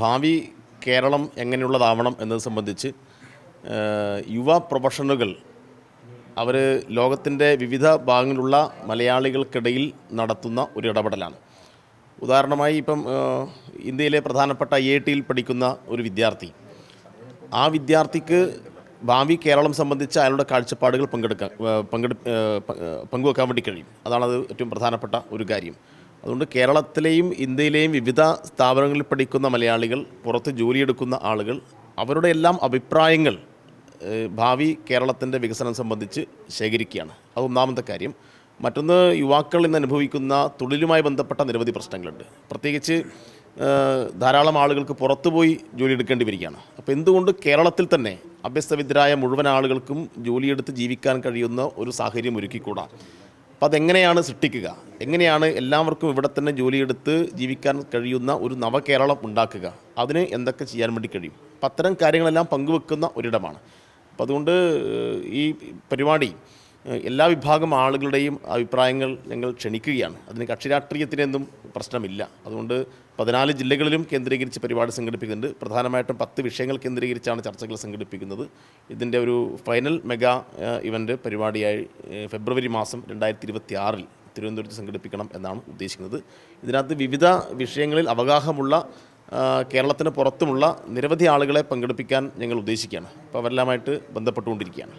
ഭാവി കേരളം എങ്ങനെയുള്ളതാവണം എന്നത് സംബന്ധിച്ച് യുവ പ്രൊഫഷണലുകൾ അവർ ലോകത്തിൻ്റെ വിവിധ ഭാഗങ്ങളിലുള്ള മലയാളികൾക്കിടയിൽ നടത്തുന്ന ഒരു ഇടപെടലാണ്. ഉദാഹരണമായി ഇപ്പം ഇന്ത്യയിലെ പ്രധാനപ്പെട്ട IIT-യിൽ പഠിക്കുന്ന ഒരു വിദ്യാർത്ഥി, ആ വിദ്യാർത്ഥിക്ക് ഭാവി കേരളം സംബന്ധിച്ച അയാളുടെ കാഴ്ചപ്പാടുകൾ പങ്കുവെക്കാൻ വേണ്ടി കഴിയും. അതാണത് ഏറ്റവും പ്രധാനപ്പെട്ട ഒരു കാര്യം. അതുകൊണ്ട് കേരളത്തിലെയും ഇന്ത്യയിലെയും വിവിധ സ്ഥാപനങ്ങളിൽ പഠിക്കുന്ന മലയാളികൾ, പുറത്ത് ജോലിയെടുക്കുന്ന ആളുകൾ, അവരുടെ എല്ലാം അഭിപ്രായങ്ങൾ ഭാവി കേരളത്തിൻ്റെ വികസനം സംബന്ധിച്ച് ശേഖരിക്കുകയാണ്. അത് ഒന്നാമത്തെ കാര്യം. മറ്റൊന്ന്, യുവാക്കൾ ഇന്ന് അനുഭവിക്കുന്ന തൊഴിലുമായി ബന്ധപ്പെട്ട നിരവധി പ്രശ്നങ്ങളുണ്ട്. പ്രത്യേകിച്ച് ധാരാളം ആളുകൾക്ക് പുറത്തുപോയി ജോലി എടുക്കേണ്ടി വരികയാണ്. അപ്പോൾ എന്തുകൊണ്ട് കേരളത്തിൽ തന്നെ അഭ്യസ്തവിദ്യരായ മുഴുവൻ ആളുകൾക്കും ജോലിയെടുത്ത് ജീവിക്കാൻ കഴിയുന്ന ഒരു സാഹചര്യം ഒരുക്കിക്കൂടാ? അപ്പോൾ അതെങ്ങനെയാണ് സൃഷ്ടിക്കുക? എങ്ങനെയാണ് എല്ലാവർക്കും ഇവിടെ തന്നെ ജോലിയെടുത്ത് ജീവിക്കാൻ കഴിയുന്ന ഒരു നവകേരളം ഉണ്ടാക്കുക? അതിന് എന്തൊക്കെ ചെയ്യാൻ വേണ്ടി കഴിയും? അപ്പം അത്തരം കാര്യങ്ങളെല്ലാം പങ്കുവെക്കുന്ന ഒരിടമാണ്. അപ്പം അതുകൊണ്ട് ഈ പരിപാടി എല്ലാ വിഭാഗം ആളുകളുടെയും അഭിപ്രായങ്ങൾ ഞങ്ങൾ ക്ഷണിക്കുകയാണ്. അതിന് കക്ഷി രാഷ്ട്രീയത്തിനൊന്നും പ്രശ്നമില്ല. അതുകൊണ്ട് 14 ജില്ലകളിലും കേന്ദ്രീകരിച്ച് പരിപാടി സംഘടിപ്പിക്കുന്നുണ്ട്. പ്രധാനമായിട്ടും 10 വിഷയങ്ങൾ കേന്ദ്രീകരിച്ചാണ് ചർച്ചകൾ സംഘടിപ്പിക്കുന്നത്. ഇതിൻ്റെ ഒരു ഫൈനൽ മെഗാ ഇവൻ്റ് പരിപാടിയായി ഫെബ്രുവരി മാസം 2026 തിരുവനന്തപുരത്ത് സംഘടിപ്പിക്കണം എന്നാണ് ഉദ്ദേശിക്കുന്നത്. ഇതിനകത്ത് വിവിധ വിഷയങ്ങളിൽ അവഗാഹമുള്ള കേരളത്തിന് പുറത്തുമുള്ള നിരവധി ആളുകളെ പങ്കെടുപ്പിക്കാൻ ഞങ്ങൾ ഉദ്ദേശിക്കുകയാണ്. അപ്പോൾ അവരെല്ലാമായിട്ട് ബന്ധപ്പെട്ടുകൊണ്ടിരിക്കുകയാണ്.